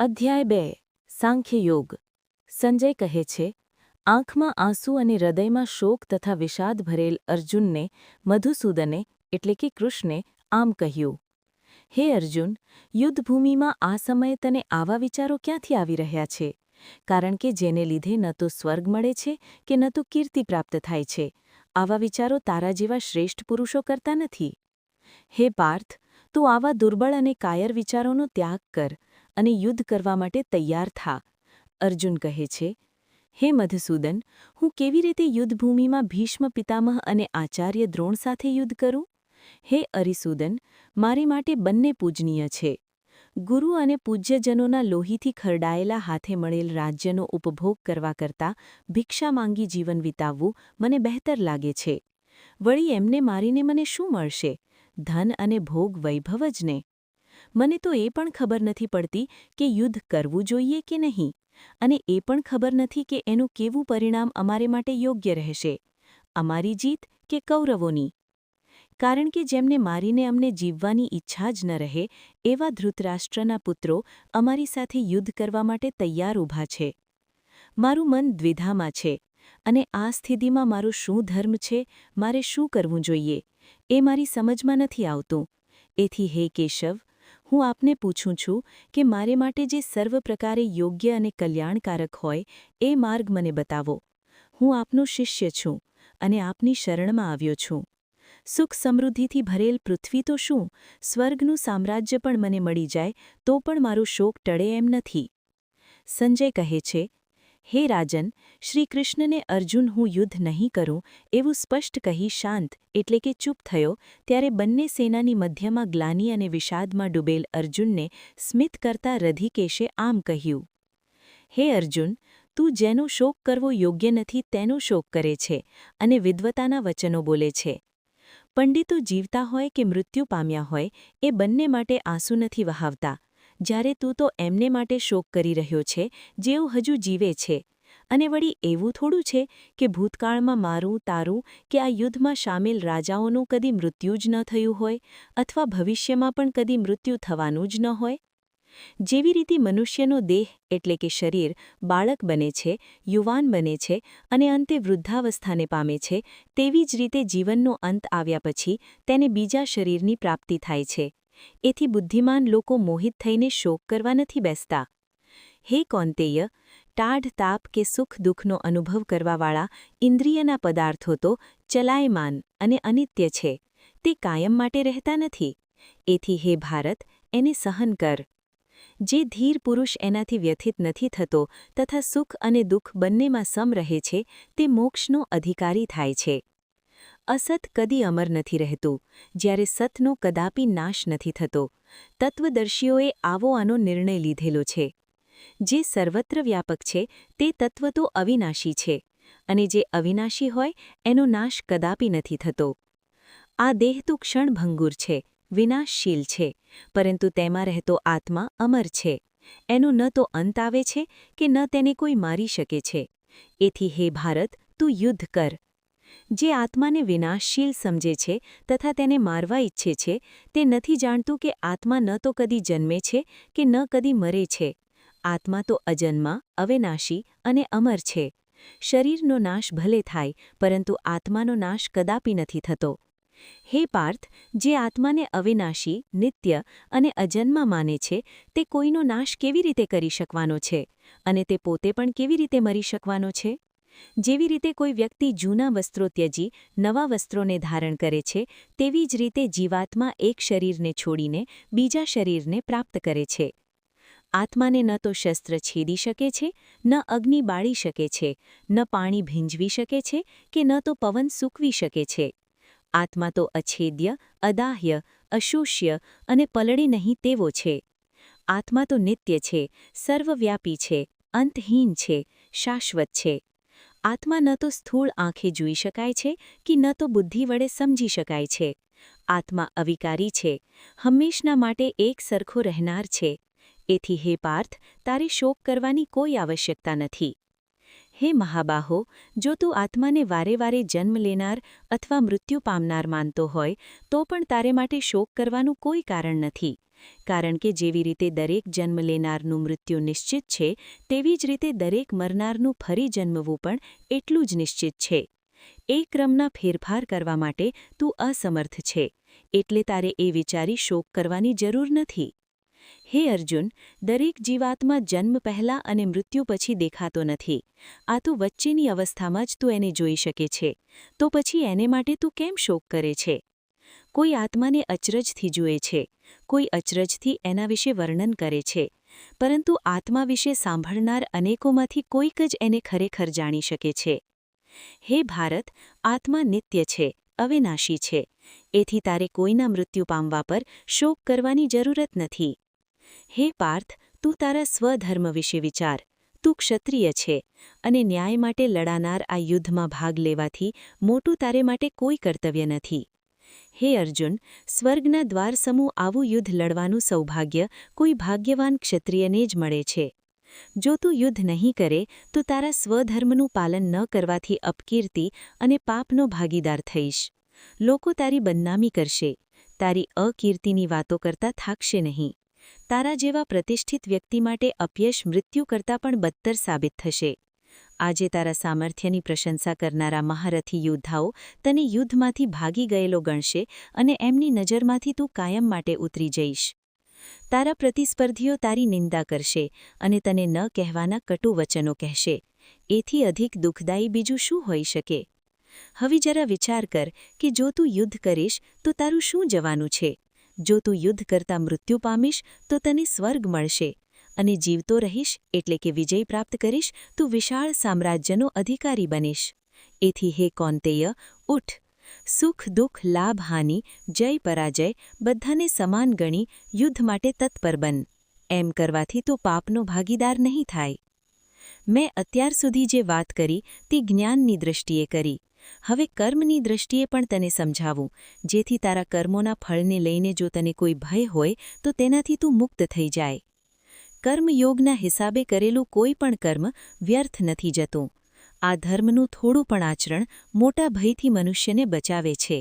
અધ્યાય 2 સાંખ્યયોગ સંજય કહે છે, આંખમાં આંસુ અને હૃદયમાં શોક તથા વિષાદ ભરેલ અર્જુનને મધુસૂદને એટલે કે કૃષ્ણે આમ કહ્યું, હે અર્જુન, યુદ્ધભૂમિમાં આ સમયે તને આવા વિચારો ક્યાંથી આવી રહ્યા છે? કારણ કે જેને લીધે ન તો સ્વર્ગ મળે છે કે ન તો કીર્તિ પ્રાપ્ત થાય છે, આવા વિચારો તારા જેવા શ્રેષ્ઠ પુરુષો કરતા નથી. હે પાર્થ, તું આવા દુર્બળ અને કાયર વિચારોનો ત્યાગ કર અને યુદ્ધ કરવા માટે તૈયાર થા. અર્જુન કહે છે, હે મધુસૂદન, હું કેવી રીતે યુદ્ધભૂમિમાં ભીષ્મ પિતામહ અને આચાર્ય દ્રોણ સાથે યુદ્ધ કરું? હે અરિસૂદન, મારી માટે બંને પૂજનીય છે. ગુરુ અને પૂજ્યજનોના લોહીથી ખરડાયેલા હાથે મળેલ રાજ્યનો ઉપભોગ કરવા કરતાં ભિક્ષા માંગી જીવન વિતાવવું મને બહેતર લાગે છે. વળી એમને મારીને મને શું મળશે? ધન અને ભોગ વૈભવ જ ને. મને તો એ પણ ખબર નથી પડતી કે યુદ્ધ કરવું જોઈએ કે નહીં, અને એ પણ ખબર નથી કે એનું કેવું પરિણામ અમારે માટે યોગ્ય રહેશે, અમારી જીત કે કૌરવોની. કારણ કે જેમને મારીને અમને જીવવાની ઈચ્છા જ ન રહે એવા ધૃતરાષ્ટ્રના પુત્રો અમારી સાથે યુદ્ધ કરવા માટે તૈયાર ઊભા છે. મારું મન દ્વિધામાં છે, અને આ સ્થિતિમાં મારું શું ધર્મ છે, મારે શું કરવું જોઈએ, એ મારી સમજમાં નથી આવતું. એથી હે કેશવ, હું આપને પૂછું છું કે મારે માટે જે સર્વ પ્રકારે યોગ્ય અને કલ્યાણકારક હોય એ માર્ગ મને બતાવો. હું આપનો શિષ્ય છું અને આપની શરણમાં આવ્યો છું. સુખ સમૃદ્ધિથી ભરેલ પૃથ્વી તો શું, સ્વર્ગનું સામ્રાજ્ય પણ મને મળી જાય તો પણ મારો શોક ટળે એમ નથી. સંજય કહે છે, હે રાજન, શ્રીકૃષ્ણને અર્જુન હું યુદ્ધ નહીં કરું એવું સ્પષ્ટ કહી શાંત એટલે કે ચૂપ થયો ત્યારે બંને સેનાની મધ્યમાં ગ્લાનિ અને વિષાદમાં ડૂબેલ અર્જુનને સ્મિત કરતા રધિકેશે આમ કહ્યું, હે અર્જુન, તું જેનો શોક કરવો યોગ્ય નથી તેનો શોક કરે છે અને વિદ્વતાના વચનો બોલે છે. પંડિતો જીવતા હોય કે મૃત્યુ પામ્યા હોય એ બંને માટે આંસુ નથી વહાવતા, જ્યારે તું તો એમને માટે શોક કરી રહ્યો છે જેઓ હજુ જીવે છે. અને વળી એવું થોડું છે કે ભૂતકાળમાં મારું તારું કે આ યુદ્ધમાં સામેલ રાજાઓનું કદી મૃત્યુ જ ન થયું હોય અથવા ભવિષ્યમાં પણ કદી મૃત્યુ થવાનું જ ન હોય. જેવી રીતે મનુષ્યનો દેહ એટલે કે શરીર બાળક બને છે, યુવાન બને છે અને અંતે વૃદ્ધાવસ્થાને પામે છે, તેવી જ રીતે જીવનનો અંત આવ્યા પછી તેને બીજા શરીરની પ્રાપ્તિ થાય છે. એથી બુદ્ધિમાન લોકો મોહિત થઈને શોક કરવા નથી બેસતા. હે કૌંતેય, ટાઢ તાપ કે સુખ દુઃખનો અનુભવ કરવાવાળા ઇન્દ્રિયના પદાર્થો તો ચલાયમાન અને અનિત્ય છે, તે કાયમ માટે રહેતા નથી. એથી હે ભારત, એને સહન કર. જે ધીર પુરુષ એનાથી વ્યથિત નથી થતો તથા સુખ અને દુઃખ બંનેમાં સમ રહે છે તે મોક્ષનો અધિકારી થાય છે. અસત કદી અમર નથી રહેતું, જ્યારે સતનો કદાપી નાશ નથી થતો. તત્વદર્શીઓએ આવો આનો નિર્ણય લીધેલો છે. જે સર્વત્ર વ્યાપક છે તે તત્વ તો અવિનાશી છે, અને જે અવિનાશી હોય એનો નાશ કદાપી નથી થતો. આ દેહ તો ક્ષણભંગુર છે, વિનાશશીલ છે, પરંતુ તેમાં રહેતો આત્મા અમર છે. એનો ન તો અંત આવે છે કે ન તેને કોઈ મારી શકે છે. એથી હે ભારત, તું યુદ્ધ કર. જે આત્માને વિનાશશીલ સમજે છે તથા તેને મારવા ઈચ્છે છે તે નથી જાણતું કે આત્મા ન તો કદી જન્મે છે કે ન કદી મરે છે. આત્મા તો અજન્મા, અવિનાશી અને અમર છે. શરીરનો નાશ ભલે થાય, પરંતુ આત્માનો નાશ કદાપી નથી થતો. હે પાર્થ, જે આત્માને અવિનાશી, નિત્ય અને અજન્મા માને છે તે કોઈનો નાશ કેવી રીતે કરી શકવાનો છે, અને તે પોતે પણ કેવી રીતે મરી શકવાનો છે? જેવી રીતે કોઈ વ્યક્તિ જૂના વસ્ત્રો ત્યજી નવા વસ્ત્રોને ધારણ કરે છે, તેવી જ રીતે જીવાત્મા એક શરીરને છોડીને બીજા શરીરને પ્રાપ્ત કરે છે. આત્માને ન તો શસ્ત્ર છેદી શકે છે, ન અગ્નિ બાળી શકે છે, ન પાણી ભીંજવી શકે છે કે ન તો પવન સૂકવી શકે છે. આત્મા તો અછેદ્ય, અદાહ્ય, અશોષ્ય અને પલળે નહીં તેવો છે. આત્મા તો નિત્ય છે, સર્વવ્યાપી છે, અંતહીન છે, શાશ્વત છે. આત્મા ન તો સ્થૂળ આંખે જોઈ શકાય છે કે ન તો બુદ્ધિ વડે સમજી શકાય છે. આત્મા અવિકારી છે, હંમેશના માટે એક સરખો રહેનાર છે. એથી હે પાર્થ, તારે શોક કરવાની કોઈ આવશ્યકતા નથી. હે મહાબાહો, જો તું આત્માને વારે વારે જન્મ લેનાર અથવા મૃત્યુ પામનાર માનતો હોય તો પણ તારે માટે શોક કરવાનું કોઈ કારણ નથી, કારણ કે જેવી રીતે દરેક જન્મ લેનારનું મૃત્યુ નિશ્ચિત છે, તેવી જ રીતે દરેક મરનારનું ફરી જન્મવું પણ એટલું જ નિશ્ચિત છે. એ ક્રમના ફેરફાર કરવા માટે તું અસમર્થ છે, એટલે તારે એ વિચારી શોક કરવાની જરૂર નથી. હે અર્જુન, દરેક જીવાત્મા જન્મ પહેલાં અને મૃત્યુ પછી દેખાતો નથી. આ તો વચ્ચેની અવસ્થામાં જ તું એને જોઈ શકે છે. તો પછી એને માટે તું કેમ શોક કરે છે? કોઈ આત્માને અચરજથી જુએ છે, કોઈ અચરજથી એના વિશે વર્ણન કરે છે, પરંતુ આત્મા વિશે સાંભળનાર અનેકોમાંથી કોઈક જ એને ખરેખર જાણી શકે છે. હે ભારત, આત્મા નિત્ય છે, અવિનાશી છે. એથી તારે કોઈના મૃત્યુ પામવા પર શોક કરવાની જરૂરત નથી. હે પાર્થ, તું તારા સ્વધર્મ વિશે વિચાર. તું ક્ષત્રિય છે, અને ન્યાય માટે લડાનાર આ યુદ્ધમાં ભાગ લેવાથી મોટું તારે માટે કોઈ કર્તવ્ય નથી. હે અર્જુન, સ્વર્ગના દ્વારસમૂહ આવું યુદ્ધ લડવાનું સૌભાગ્ય કોઈ ભાગ્યવાન ક્ષત્રિયને જ મળે છે. જો તું યુદ્ધ નહીં કરે તો તારા સ્વધર્મનું પાલન ન કરવાથી અપકીર્તિ અને પાપનો ભાગીદાર થઈશ. લોકો તારી બદનામી કરશે, તારી અકીર્તિની વાતો કરતા થાકશે નહીં. તારા જેવા પ્રતિષ્ઠિત વ્યક્તિ માટે અપયશ મૃત્યુ કરતાં પણ બદતર સાબિત થશે. આજે તારા સામર્થ્યની પ્રશંસા કરનારા મહારથી યોદ્ધાઓ તને યુદ્ધમાંથી ભાગી ગયેલો ગણશે અને એમની નજરમાંથી તું કાયમ માટે ઉતરી જઈશ. તારા પ્રતિસ્પર્ધીઓ તારી નિંદા કરશે અને તને ન કહેવાના કટુ વચનો કહેશે. એથી અધિક દુઃખદાયી બીજું શું હોઈ શકે? હવે જરા વિચાર કર કે જો તું યુદ્ધ કરીશ તો તારું શું જવાનું છે? જો તું યુદ્ધ કરતા મૃત્યુ પામીશ તો તને સ્વર્ગ મળશે, અને જીવતો રહીશ એટલે કે વિજય પ્રાપ્ત કરીશ તો વિશાળ સામ્રાજ્યનો અધિકારી બનીશ. એથી હે કૌંતેય, ઉઠ. સુખ દુઃખ લાભ હાનિ જય પરાજય બધાને સમાન ગણી યુદ્ધ માટે તત્પર બન. એમ કરવાથી તો પાપનો ભાગીદાર નહીં થાય. મેં અત્યાર સુધી જે વાત કરી તે જ્ઞાનની દૃષ્ટિએ કરી. હવે કર્મની દૃષ્ટિએ પણ તને સમજાવું, જેથી તારા કર્મોના ફળને લઈને જો તને કોઈ ભય હોય તો તેનાથી તું મુક્ત થઈ જાય. કર્મયોગના હિસાબે કરેલું કોઈ પણ કર્મ વ્યર્થ નથી જતું. આ ધર્મનું થોડું પણ આચરણ મોટા ભયથી મનુષ્યને બચાવે છે.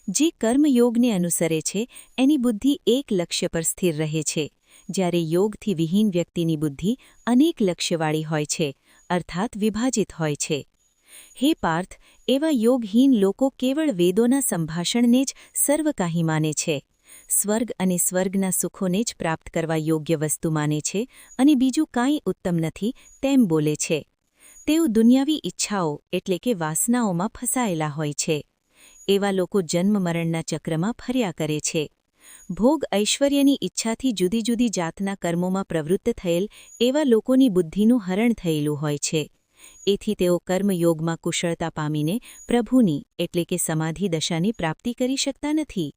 જે કર્મયોગને અનુસરે છે એની બુદ્ધિ એક લક્ષ્ય પર સ્થિર રહે છે, જ્યારે યોગથી વિહીન વ્યક્તિની બુદ્ધિ અનેક લક્ષ્યવાળી હોય છે, અર્થાત વિભાજિત હોય છે. હે પાર્થ, એવા યોગહીન લોકો કેવળ વેદોના સંભાષણને જ સર્વકાહી માને છે, સ્વર્ગ અને સ્વર્ગના સુખોને જ પ્રાપ્ત કરવા યોગ્ય વસ્તુ માને છે અને બીજું કાંઈ ઉત્તમ નથી તેમ બોલે છે. તેઓ દુનિયાવી ઈચ્છાઓ એટલે કે વાસનાઓમાં ફસાયેલા હોય છે. એવા લોકો જન્મ મરણના ચક્રમાં ફર્યા કરે છે. ભોગ ઐશ્વર્યની ઈચ્છાથી જુદી જુદી જાતના કર્મોમાં પ્રવૃત્ત થયેલ એવા લોકોની બુદ્ધિનું હરણ થયેલું હોય છે. એથી તેઓ કર્મયોગમાં કુશળતા પામીને પ્રભુની એટલે કે સમાધિ દશાની પ્રાપ્તિ કરી શકતા નથી.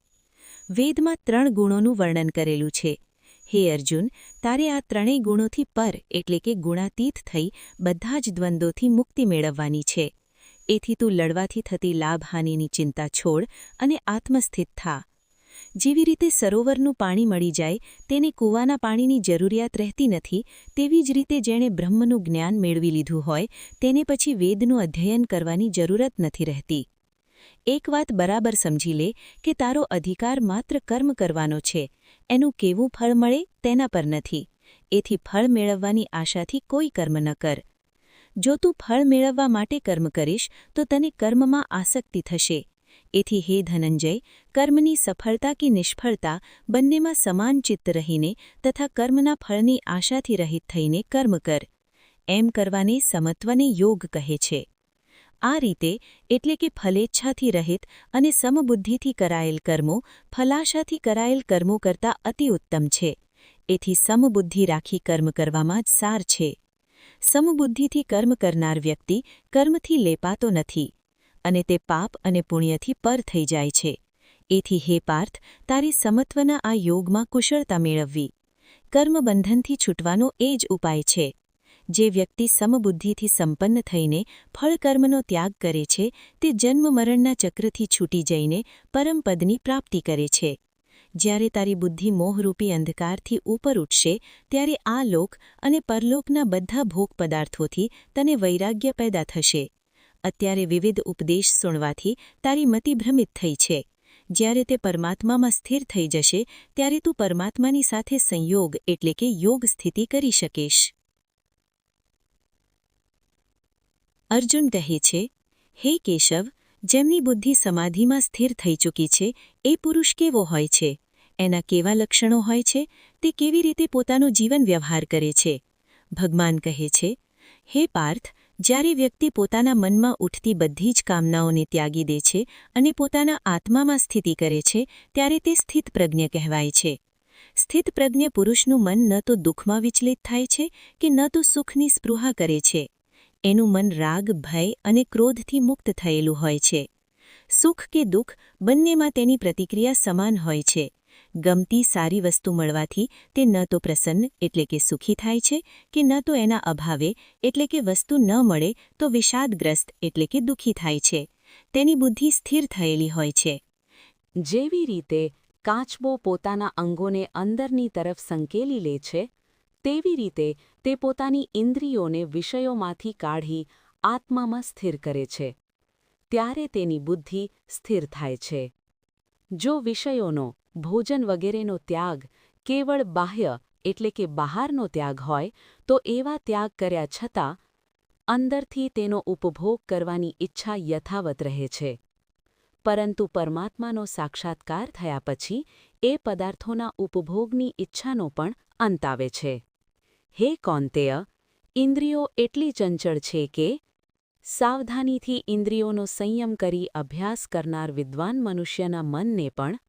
વેદમાં 3 ગુણોનું વર્ણન કરેલું છે. હે અર્જુન, તારે આ 3 ગુણોથી પર એટલે કે ગુણાતીત થઈ બધા જ દ્વંદ્વોથી મુક્તિ મેળવવાની છે. એથી તું લડવાથી થતી લાભહાનિની ચિંતા છોડ અને આત્મસ્થિત થા. જેવી રીતે સરોવરનું પાણી મળી જાય તેને કૂવાના પાણીની જરૂરિયાત રહેતી નથી, તેવી જ રીતે જેણે બ્રહ્મનું જ્ઞાન મેળવી લીધું હોય તેને પછી વેદનું અધ્યયન કરવાની જરૂરત નથી રહેતી. એક વાત બરાબર સમજી લે કે તારો અધિકાર માત્ર કર્મ કરવાનો છે, એનું કેવું ફળ મળે તેના પર નથી. એથી ફળ મેળવવાની આશાથી કોઈ કર્મ ન કર. જો તું ફળ મેળવવા માટે કર્મ કરીશ તો તને કર્મમાં આસક્તિ થશે. એથી હે ધનંજય, કર્મની સફળતા કે નિષ્ફળતા બંનેમાં સમાન ચિત્ત રહીને તથા કર્મના ફળની આશાથી રહિત થઈને કર્મ કર. એમ કરવાને સમત્વને યોગ કહે છે. આ રીતે એટલે કે ફલેચ્છાથી રહિત અને સમબુદ્ધિથી કરાયેલ કર્મો ફલાશાથી કરાયેલ કર્મો કરતાં અતિ ઉત્તમ છે. એથી સમબુદ્ધિ રાખી કર્મ કરવામાં જ સાર છે. સમબુદ્ધિથી કર્મ કરનાર વ્યક્તિ કર્મથી લેપાતો નથી અને તે પાપ અને પુણ્યથી પર થઈ જાય છે. એથી હે પાર્થ, તારી સમત્વના આ યોગમાં કુશળતા મેળવવી. કર્મબંધનથી છૂટવાનો એ જ ઉપાય છે. જે વ્યક્તિ સમબુદ્ધિથી સંપન્ન થઈને ફળકર્મનો ત્યાગ કરે છે તે જન્મ મરણના ચક્રથી છૂટી જઈને પરમપદની પ્રાપ્તિ કરે છે. જ્યારે તારી બુદ્ધિ મોહરૂપી અંધકારથી ઉપર ઉઠશે ત્યારે આ લોક અને પરલોકના બધા ભોગ પદાર્થોથી તને વૈરાગ્ય પેદા થશે. અત્યારે વિવિધ ઉપદેશ સુણવાથી તારી મતિ ભ્રમિત થઈ છે. જ્યારે તે પરમાત્મામાં સ્થિર થઈ જશે ત્યારે તું પરમાત્માની સાથે સંયોગ એટલે કે યોગ સ્થિતિ કરી શકીશ. અર્જુન કહે છે, હે કેશવ, જેમની બુદ્ધિ સમાધિમાં સ્થિર થઈ ચૂકી છે એ પુરુષ કેવો હોય છે, એના કેવા લક્ષણો હોય છે, તે કેવી રીતે પોતાનો જીવન વ્યવહાર કરે છે? ભગવાન કહે છે, હે પાર્થ, જ્યારે વ્યક્તિ પોતાના મનમાં ઉઠતી બધી જ કામનાઓને ત્યાગી દે છે અને પોતાના આત્મામાં સ્થિતિ કરે છે ત્યારે તે સ્થિતપ્રજ્ઞ કહેવાય છે. સ્થિતપ્રજ્ઞ પુરુષનું મન ન તો દુઃખમાં વિચલિત થાય છે કે ન તો સુખની સ્પૃહા કરે છે. એનું મન રાગ, ભય અને ક્રોધથી મુક્ત થયેલું હોય છે. સુખ કે દુઃખ બંનેમાં તેની પ્રતિક્રિયા સમાન હોય છે. ગમતી સારી વસ્તુ મળવાથી તે ન તો પ્રસન્ન એટલે કે સુખી થાય છે કે ન તો એના અભાવે એટલે કે વસ્તુ ન મળે તો વિષાદગ્રસ્ત એટલે કે દુઃખી થાય છે. તેની બુદ્ધિ સ્થિર થયેલી હોય છે. જેવી રીતે કાચબો પોતાના અંગોને અંદરની તરફ સંકેલી લે છે, તેવી રીતે તે પોતાની ઇન્દ્રિયોને વિષયોમાંથી કાઢી આત્મામાં સ્થિર કરે છે. ત્યારે તેની બુદ્ધિ સ્થિર થાય છે. જો વિષયોનો, ભોજન વગેરેનો ત્યાગ કેવળ બાહ્ય એટલે કે બહારનો ત્યાગ હોય તો એવા ત્યાગ કર્યા છતાં અંદરથી તેનો ઉપભોગ કરવાની ઈચ્છા યથાવત રહે છે. પરંતુ પરમાત્માનો સાક્ષાત્કાર થયા પછી એ પદાર્થોના ઉપભોગની ઈચ્છાનો પણ અંત આવે છે. હે કૌંતેય, ઇન્દ્રિયો એટલી ચંચળ છે કે સાવધાનીથી ઇન્દ્રિયોનો સંયમ કરી અભ્યાસ કરનાર વિદ્વાન મનુષ્યના મનને પણ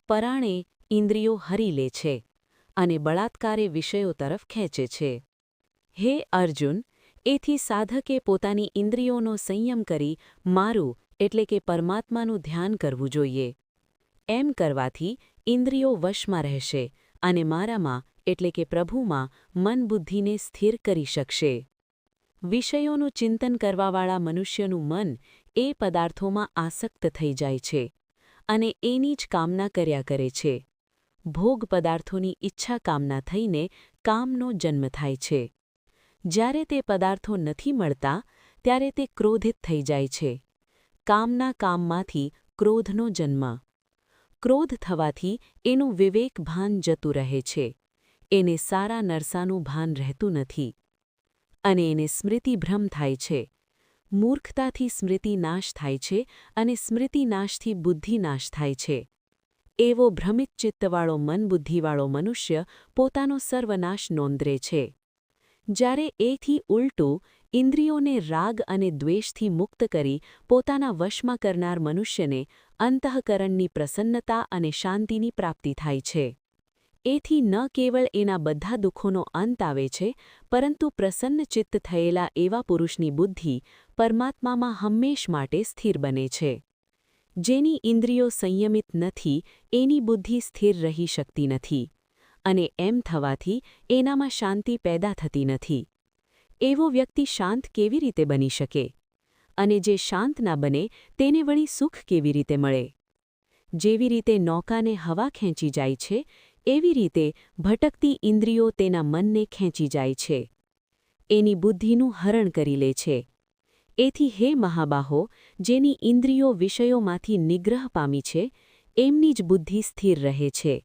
પરાણે ઇન્દ્રિયો હરી લે છે અને બળાત્કારે વિષયો તરફ ખેંચે છે. હે અર્જુન, એથી સાધકે પોતાની ઇન્દ્રિયોનો સંયમ કરી મારું એટલે કે પરમાત્માનું ધ્યાન કરવું જોઈએ. એમ કરવાથી ઇન્દ્રિયો વશમાં રહેશે અને મારામાં એટલે કે પ્રભુમાં મન બુદ્ધિને સ્થિર કરી શકશે. વિષયોનું ચિંતન કરવાવાળા મનુષ્યનું મન એ પદાર્થોમાં આસક્ત થઈ જાય છે અને એની જ કામના કર્યા કરે છે. ભોગ પદાર્થોની ઈચ્છા કામના થઈને કામનો જન્મ થાય છે. જ્યારે તે પદાર્થો નથી મળતા ત્યારે તે ક્રોધિત થઈ જાય છે. કામના કામમાંથી ક્રોધનો જન્મ. ક્રોધ થવાથી એનું વિવેક ભાન જતું રહે છે. એને સારા નરસાનું ભાન રહેતું નથી અને એને સ્મૃતિભ્રમ થાય છે. મૂર્ખતાથી સ્મૃતિ નાશ થાય છે અને સ્મૃતિ નાશથી બુદ્ધિ નાશ થાય છે. એવો ભ્રમિત ચિત્તવાળો મનબુદ્ધિવાળો મનુષ્ય પોતાનો સર્વનાશ નોંધે છે. જ્યારે એથી ઉલટું ઇન્દ્રિયોને રાગ અને દ્વેષથી મુક્ત કરી પોતાના વશમાં કરનાર મનુષ્યને અંતઃકરણની પ્રસન્નતા અને શાંતિની પ્રાપ્તિ થાય છે. એથી ન કેવળ એના બધા દુઃખોનો અંત આવે છે, પરંતુ પ્રસન્ન ચિત્ત થયેલા એવા પુરુષની બુદ્ધિ પરમાત્મામાં હંમેશ માટે સ્થિર બને છે. જેની ઇન્દ્રિયો સંયમિત નથી એની બુદ્ધિ સ્થિર રહી શકતી નથી અને એમ થવાથી એનામાં શાંતિ પેદા થતી નથી. એવો વ્યક્તિ શાંત કેવી રીતે બની શકે? અને જે શાંત ના બને તેને વળી સુખ કેવી રીતે મળે? જેવી રીતે નૌકાને હવા ખેંચી જાય છે, એવી રીતે ભટકતી ઇન્દ્રિયો તેના મનને ખેંચી જાય છે. એની બુદ્ધિનું હરણ કરી લે છે. એથી હે મહાબાહો, જેની ઇન્દ્રિયો વિષયોમાંથી નિગ્રહ પામી છે, એમની જ બુદ્ધિ સ્થિર રહે છે.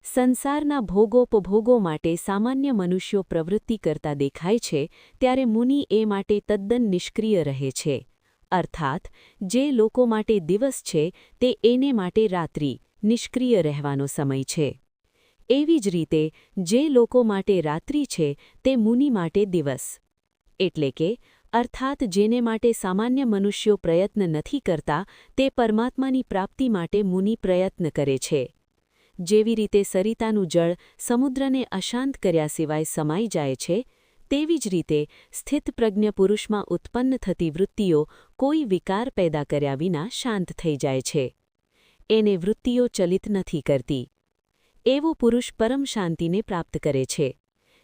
સંસારના ભોગોપભોગો માટે સામાન્ય મનુષ્યો પ્રવૃત્તિ કરતા દેખાય છે ત્યારે મુનિ એ માટે તદ્દન નિષ્ક્રિય રહે છે. અર્થાત જે લોકો માટે દિવસ છે તે એને માટે રાત્રિ, નિષ્ક્રિય રહેવાનો સમય છે. એવી જ રીતે જે લોકો માટે રાત્રિ છે તે મુનિ માટે દિવસ. એટલે કે અર્થાત જેને માટે સામાન્ય મનુષ્યો પ્રયત્ન નથી કરતા તે પરમાત્માની પ્રાપ્તિ માટે મુનિ પ્રયત્ન કરે છે. જેવી રીતે સરિતાનું જળ સમુદ્રને અશાંત કર્યા સિવાય સમાઈ જાય છે, તેવી જ રીતે સ્થિતપ્રજ્ઞ પુરુષમાં ઉત્પન્ન થતી વૃત્તિઓ કોઈ વિકાર પેદા કર્યા વિના શાંત થઈ જાય છે. એને વૃત્તિઓ ચલિત નથી કરતી. એવો પુરુષ પરમ શાંતિને પ્રાપ્ત કરે છે,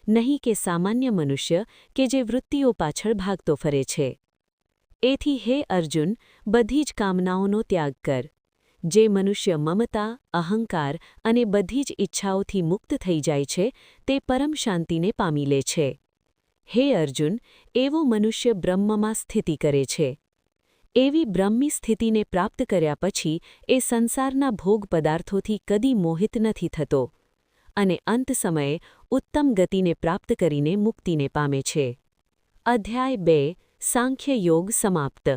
નહીં કે સામાન્ય મનુષ્ય કે જે વૃત્તિઓ પાછળ ભાગતો ફરે છે. એથી હે અર્જુન, બધી જ કામનાઓનો ત્યાગ કર. જે મનુષ્ય મમતા, અહંકાર અને બધી જ ઈચ્છાઓથી મુક્ત થઈ જાય છે તે પરમ શાંતિને પામી લે છે. હે અર્જુન, એવો મનુષ્ય બ્રહ્મમાં સ્થિતિ કરે છે. એવી બ્રહ્મી સ્થિતિને પ્રાપ્ત કર્યા પછી એ સંસારના ભોગ પદાર્થોથી કદી મોહિત નથી થતો અને અંત સમયે ઉત્તમ ગતિને પ્રાપ્ત કરીને મુક્તિને પામે છે. અધ્યાય 2 સાંખ્ય યોગ સમાપ્ત.